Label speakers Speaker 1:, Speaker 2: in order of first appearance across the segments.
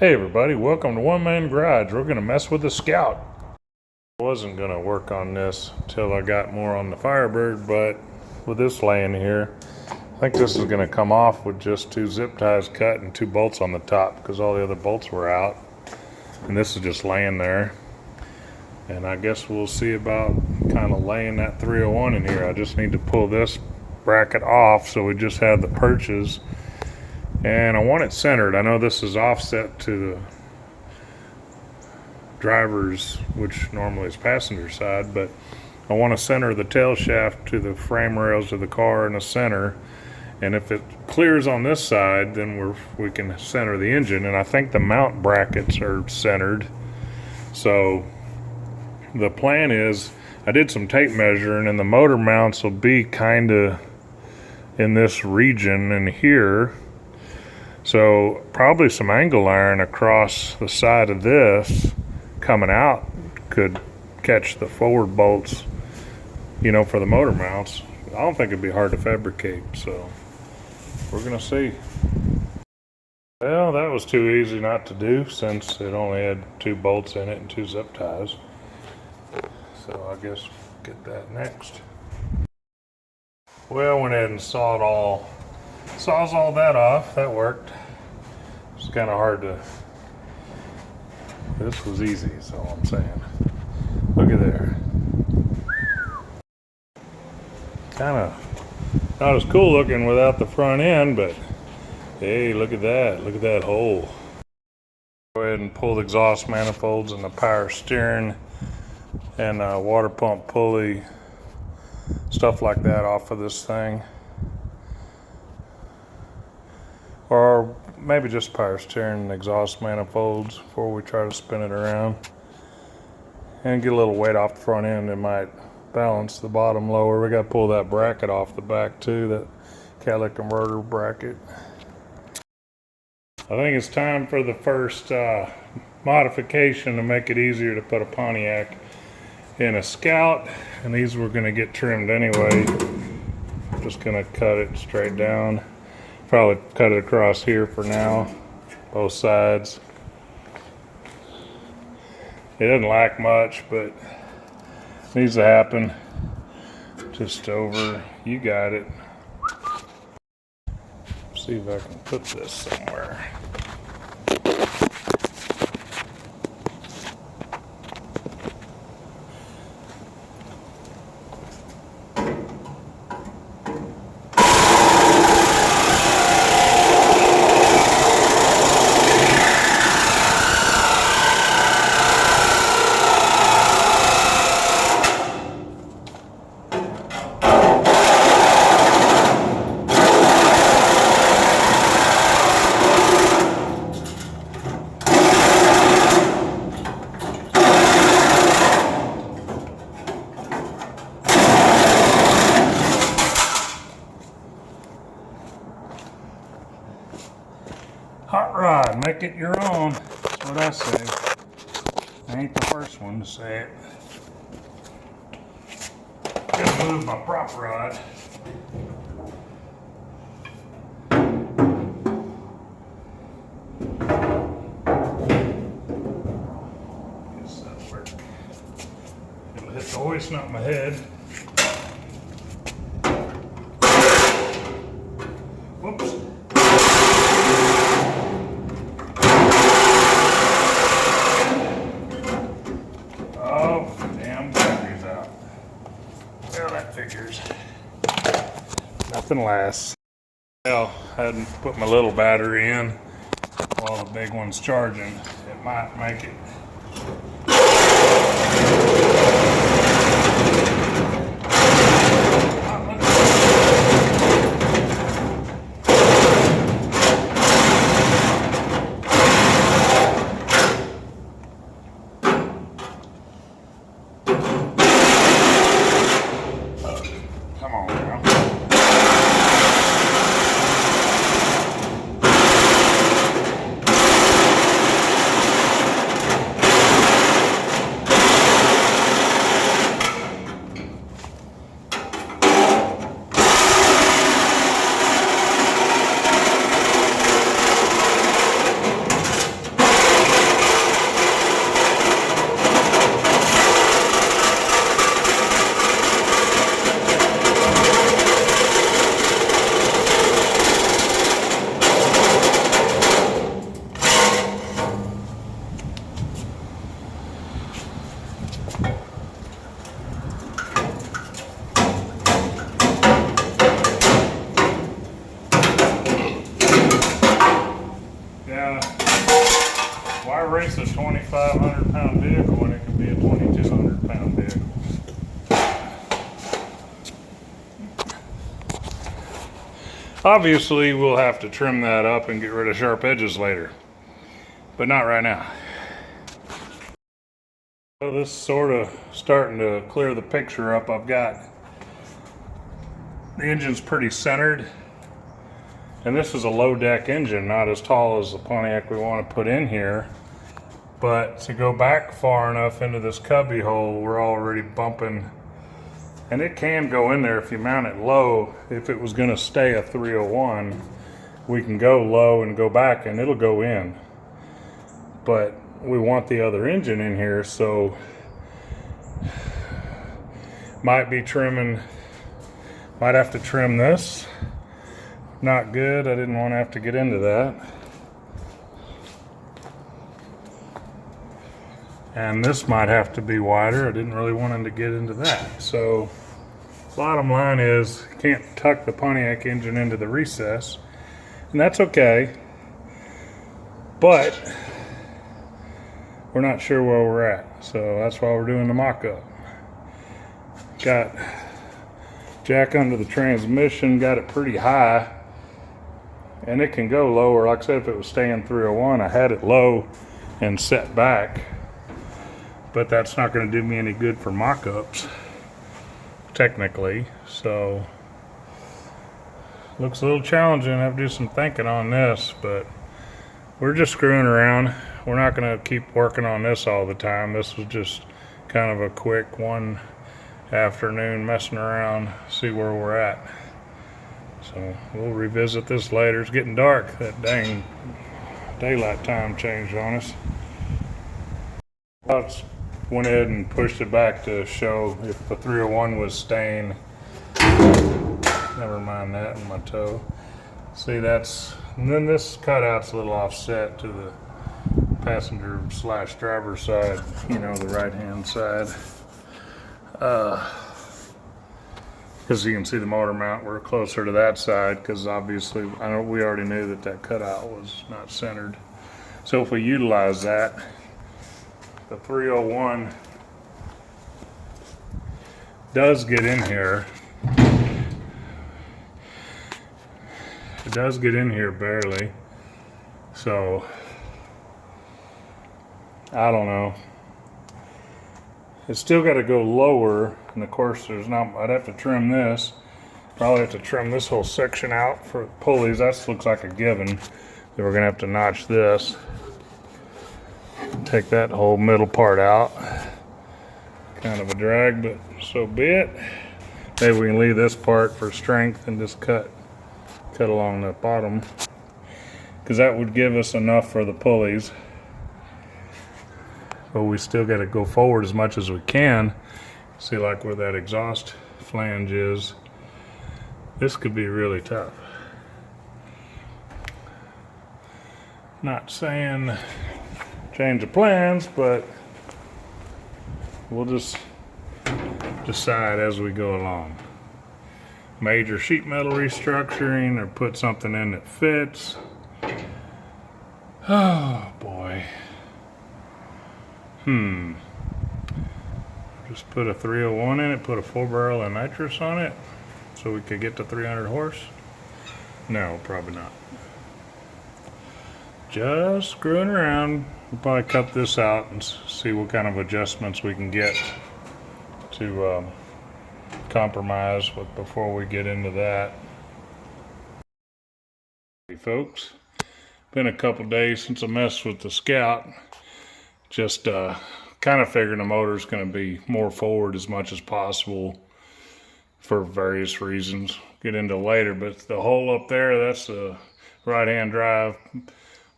Speaker 1: Hey everybody, welcome to One Man Garage. We're gonna mess with the Scout. I wasn't gonna work on this until I got more on the Firebird, but with this laying here, I think this is gonna come off with just 2 zip ties cut and 2 bolts on the top because all the other bolts were out. And this is just laying there. And I guess we'll see about kind of laying that 301 in here. I just need to pull this bracket off so we just have the perches. And I want it centered. I know this is offset to the driver's, which normally is passenger side, but I want to center the tail shaft to the frame rails of the car in the center. And if it clears on this side, then we can center the engine. And I think the mount brackets are centered. So the plan is, I did some tape measuring, and the motor mounts will be kind of in this region in here. So probably some angle iron across the side of this coming out could catch the forward bolts, you know, for the motor mounts. I don't think it'd be hard to fabricate, so we're gonna see. Well, that was too easy not to do since it only had 2 bolts in it and 2 zip ties. So I guess we'll get that next. Well, went ahead and saws all that off. That worked. It's kind of hard to. This was easy, is all I'm saying. Look at there. Kind of not as cool looking without the front end, but hey, look at that. Look at that hole. Go ahead and pull the exhaust manifolds and the power steering and water pump pulley, stuff like that off of this thing. Or maybe just power steering and exhaust manifolds before we try to spin it around. And get a little weight off the front end, it might balance the bottom lower. We got to pull that bracket off the back too, that catalytic converter bracket. I think it's time for the first modification to make it easier to put a Pontiac in a Scout. And these we're going to get trimmed anyway. Just going to cut it straight down. Probably cut it across here for now, both sides. It doesn't lack much, but needs to happen. Just over, you got it. See if I can put this somewhere. Hot rod, make it your own. That's what I say. I ain't the first one to say it. Gotta move my prop rod. Guess that'll work. It'll hit the hoist, not my head. Whoops. Figures. Nothing lasts. Well, I hadn't put my little battery in while the big one's charging. It might make it. Why race a 2,500 pound vehicle when it can be a 2,200 pound vehicle? Obviously, we'll have to trim that up and get rid of sharp edges later, but not right now. So this is sort of starting to clear the picture up. I've got the engine's pretty centered, and this is a low deck engine, not as tall as the Pontiac we want to put in here, but to go back far enough into this cubby hole, we're already bumping. And it can go in there if you mount it low. If it was going to stay a 301, we can go low and go back and it'll go in. But we want the other engine in here, so might be trimming, might have to trim this. Not good, I didn't want to have to get into that. And this might have to be wider. I didn't really want him to get into that. So bottom line is, can't tuck the Pontiac engine into the recess, and that's okay. But we're not sure where we're at, so that's why we're doing the mock-up. Got jack under the transmission, got it pretty high, and it can go lower. Like I said, if it was staying 301, I had it low and set back. But that's not going to do me any good for mock-ups, technically. So looks a little challenging. I have to do some thinking on this, but we're just screwing around. We're not going to keep working on this all the time. This was just kind of a quick one afternoon messing around, see where we're at. So we'll revisit this later. It's getting dark. That dang daylight time changed on us. I went ahead and pushed it back to show if the 301 was staying. Never mind that in my toe. See, that's, and then this cutout's a little offset to the passenger slash driver side, you know, the right hand side. Because you can see the motor mount, we're closer to that side because obviously I know we already knew that that cutout was not centered. So if we utilize that, the 301 does get in here. It does get in here barely. So I don't know. It's still got to go lower, and of course there's not, I'd have to trim this. Probably have to trim this whole section out for pulleys. That looks like a given. Then we're gonna have to notch this. Take that whole middle part out. Kind of a drag, but so be it. Maybe we can leave this part for strength and just cut along the bottom, because that would give us enough for the pulleys. But we still got to go forward as much as we can. See, like where that exhaust flange is, this could be really tough. Not saying change of plans, but we'll just decide as we go along. Major sheet metal restructuring, or put something in that fits. Oh boy. Just put a 301 in it, put a 4-barrel of nitrous on it so we could get to 300 horse? No, probably not. Just screwing around. We'll probably cut this out and see what kind of adjustments we can get to compromise with before we get into that. Hey folks, been a couple days since I messed with the Scout. Just kind of figuring the motor's going to be more forward as much as possible for various reasons. Get into later, but the hole up there, that's the right-hand drive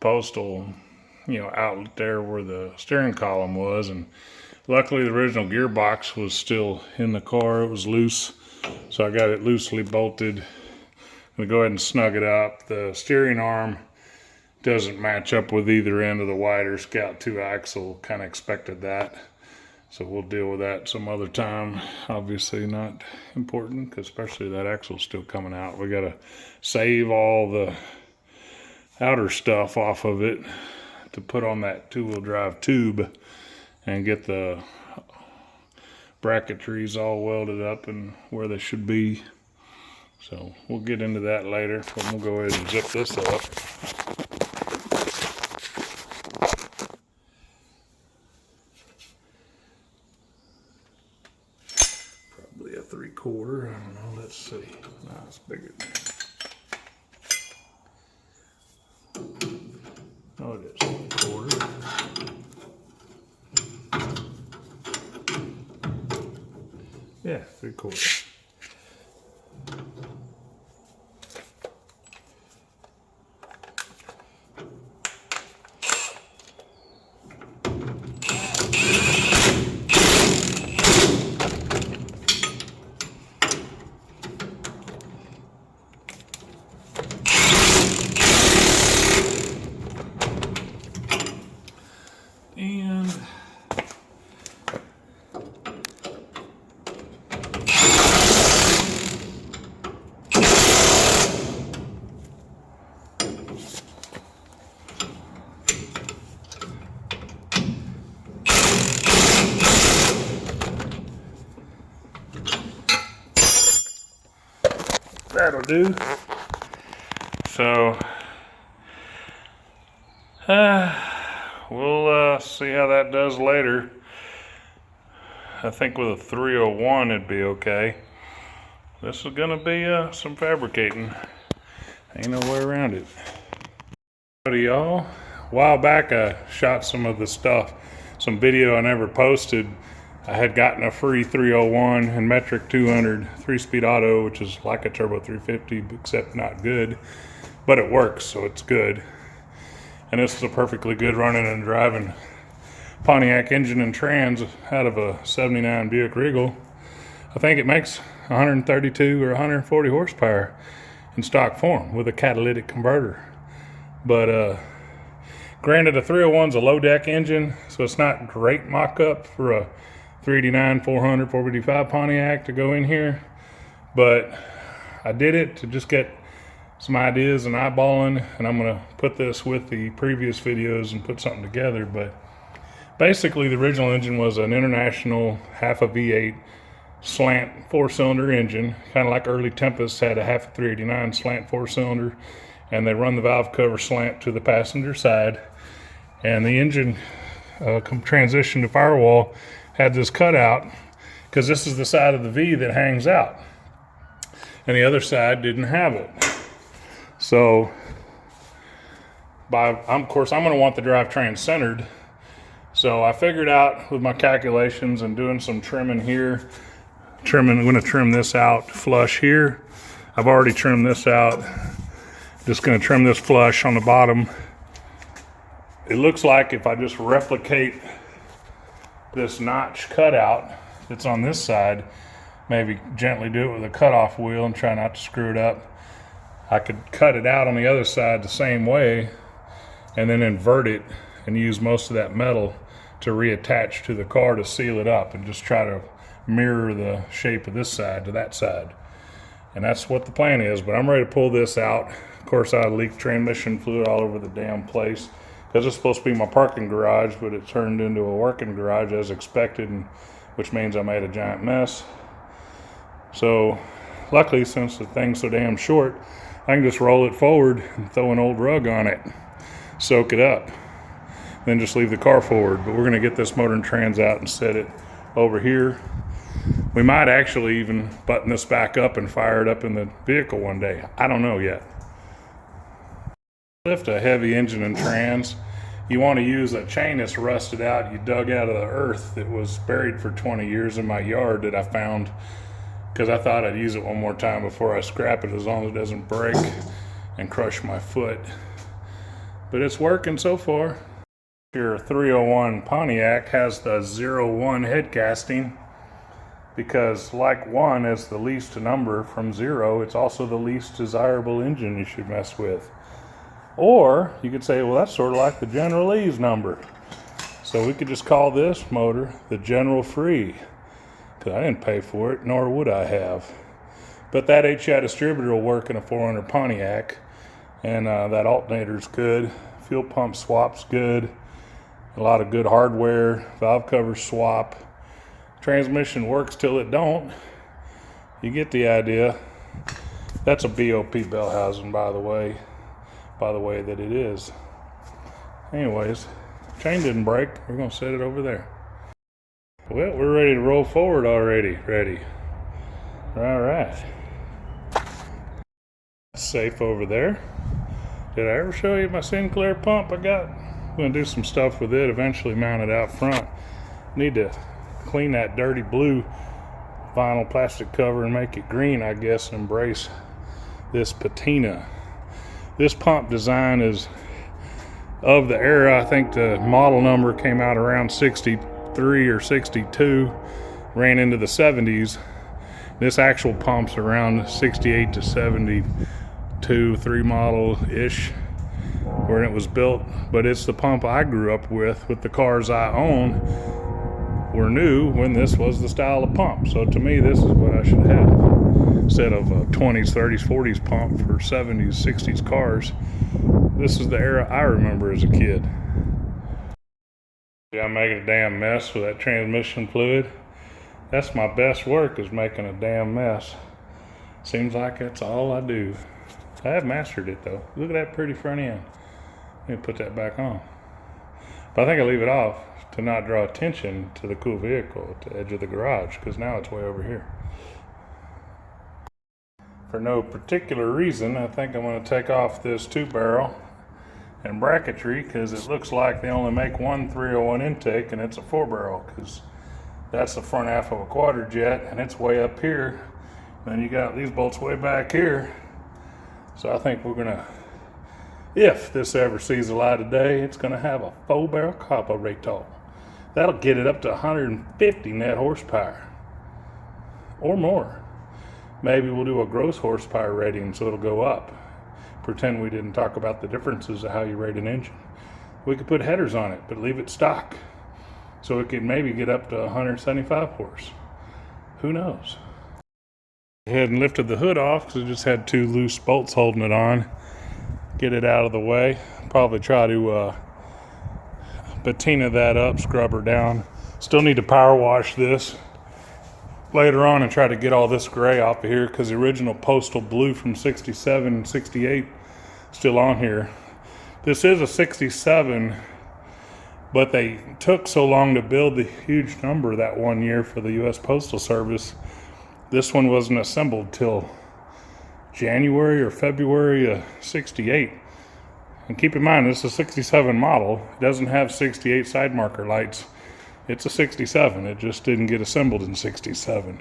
Speaker 1: postal, you know, outlet there where the steering column was, and luckily the original gearbox was still in the car. It was loose, so I got it loosely bolted. I'm gonna go ahead and snug it up. The steering arm doesn't match up with either end of the wider Scout 2 axle. Kind of expected that, so we'll deal with that some other time. Obviously not important, because especially that axle's still coming out. We gotta save all the outer stuff off of it to put on that two-wheel drive tube and get the bracketries all welded up and where they should be. So we'll get into that later, but we'll go ahead and zip this up. Probably a 3/4, I don't know, let's see. No, it's bigger. Oh, it is 3/4. Yeah, 3/4. And that'll do. So we'll see how that does later. I think with a 301 it'd be okay. This is gonna be some fabricating. Ain't no way around it. Howdy y'all. A while back I shot some of the stuff, some video I never posted. I had gotten a free 301 and metric 200 3-speed auto, which is like a turbo 350 except not good, but it works, so it's good. And this is a perfectly good running and driving Pontiac engine and trans out of a 79 Buick Regal. I think it makes 132 or 140 horsepower in stock form with a catalytic converter. But granted, a 301's a low deck engine, so it's not great mock-up for a 389, 400, 455 Pontiac to go in here. But I did it to just get some ideas and eyeballing, and I'm gonna put this with the previous videos and put something together. But basically the original engine was an International half a V8 slant 4-cylinder engine, kind of like early Tempest had a half a 389 slant 4-cylinder, and they run the valve cover slant to the passenger side. And the engine transition to firewall had this cutout because this is the side of the V that hangs out, and the other side didn't have it. So of course I'm going to want the drivetrain centered. So I figured out with my calculations and doing some trimming here, I'm going to trim this out flush here. I've already trimmed this out. Just going to trim this flush on the bottom. It looks like if I just replicate this notch cutout that's on this side, maybe gently do it with a cutoff wheel and try not to screw it up, I could cut it out on the other side the same way and then invert it and use most of that metal to reattach to the car to seal it up, and just try to mirror the shape of this side to that side. And that's what the plan is. But I'm ready to pull this out. Of course, I leaked transmission fluid all over the damn place because it's supposed to be my parking garage, but it turned into a working garage as expected, which means I made a giant mess. So luckily, since the thing's so damn short, I can just roll it forward and throw an old rug on it, soak it up, then just leave the car forward. But we're going to get this motor and trans out and set it over here. We might actually even button this back up and fire it up in the vehicle one day. I don't know yet. Lift a heavy engine and trans, you want to use a chain that's rusted out, you dug out of the earth that was buried for 20 years in my yard that I found, because I thought I'd use it one more time before I scrap it, as long as it doesn't break and crush my foot. But it's working so far. Your 301 Pontiac has the 01 head casting, because like 1 is the least number from 0, it's also the least desirable engine you should mess with. Or you could say, well, that's sort of like the General Lee's number. So we could just call this motor the General Free, because I didn't pay for it, nor would I have. But that HI distributor will work in a 400 Pontiac, and that alternator's good. Fuel pump swap's good. A lot of good hardware. Valve cover swap. Transmission works till it don't. You get the idea. That's a BOP bell housing, by the way that it is. Anyways, chain didn't break. We're gonna set it over there. Well, we're ready to roll forward already. Ready. All right. Safe over there. Did I ever show you my Sinclair pump I got? I'm gonna do some stuff with it, eventually mount it out front. Need to clean that dirty blue vinyl plastic cover and make it green, I guess, and embrace this patina. This pump design is of the era. I think the model number came out around 63 or 62, ran into the 70s. This actual pump's around 68 to 72, 3 model-ish, when it was built. But it's the pump I grew up with the cars I own were new when this was the style of pump. So to me, this is what I should have. Instead of a 20s, 30s, 40s pump for 70s, 60s cars, this is the era I remember as a kid. Yeah, I'm making a damn mess with that transmission fluid. That's my best work, is making a damn mess. Seems like that's all I do. I have mastered it though. Look at that pretty front end. Let me put that back on. But I think I leave it off to not draw attention to the cool vehicle at the edge of the garage, because now it's way over here. For no particular reason, I think I'm going to take off this 2-barrel and bracketry, because it looks like they only make one 301 intake, and it's a 4-barrel, because that's the front half of a quadrajet jet, and it's way up here. Then you got these bolts way back here. So I think we're gonna, if this ever sees the light of day, it's gonna have a 4-barrel carburetor. That'll get it up to 150 net horsepower or more. Maybe we'll do a gross horsepower rating so it'll go up. Pretend we didn't talk about the differences of how you rate an engine. We could put headers on it, but leave it stock, so it could maybe get up to 175 horse. Who knows? I had lifted the hood off because it just had 2 loose bolts holding it on. Get it out of the way. Probably try to patina that up, scrub her down. Still need to power wash this later on and try to get all this gray off of here, because the original postal blue from 67 and 68 still on here. This is a 67, but they took so long to build the huge number that one year for the U.S. Postal Service. This one wasn't assembled till January or February of 68. And keep in mind, this is a 67 model. It doesn't have 68 side marker lights. It's a 67. It just didn't get assembled in 67.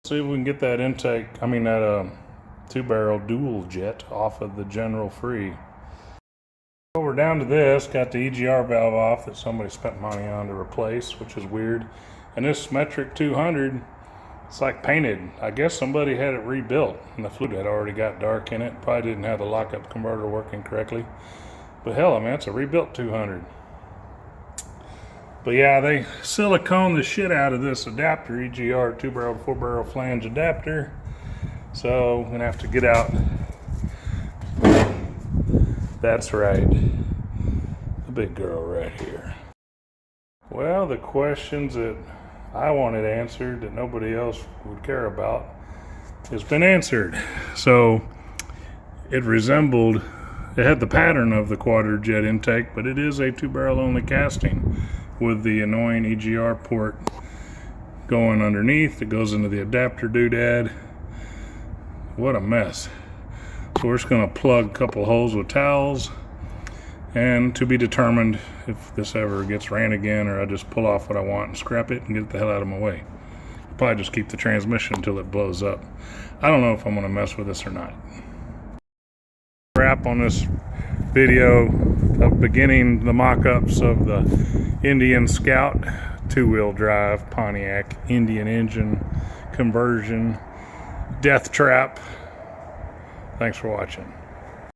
Speaker 1: See if we can get that intake, that 2-barrel dual jet off of the general free. We're down to this, got the EGR valve off that somebody spent money on to replace, which is weird. And this metric 200, it's like painted. I guess somebody had it rebuilt, and the fluid had already got dark in it. Probably didn't have the lockup converter working correctly. But hell, it's a rebuilt 200. But yeah, they silicone the shit out of this adapter, EGR 2-barrel to 4-barrel flange adapter. So I'm gonna have to get out. That's right, the big girl right here. Well, the questions that I wanted answered that nobody else would care about has been answered. So it had the pattern of the quadrajet intake, but it is a 2-barrel only casting with the annoying EGR port going underneath. It goes into the adapter doodad. What a mess. So we're just going to plug a couple holes with towels, and to be determined if this ever gets ran again, or I just pull off what I want and scrap it and get the hell out of my way. Probably just keep the transmission until it blows up. I don't know if I'm going to mess with this or not. Wrap on this video of beginning the mock-ups of the Indian Scout 2-wheel drive Pontiac Indian engine conversion Deathtrap. Thanks for watching.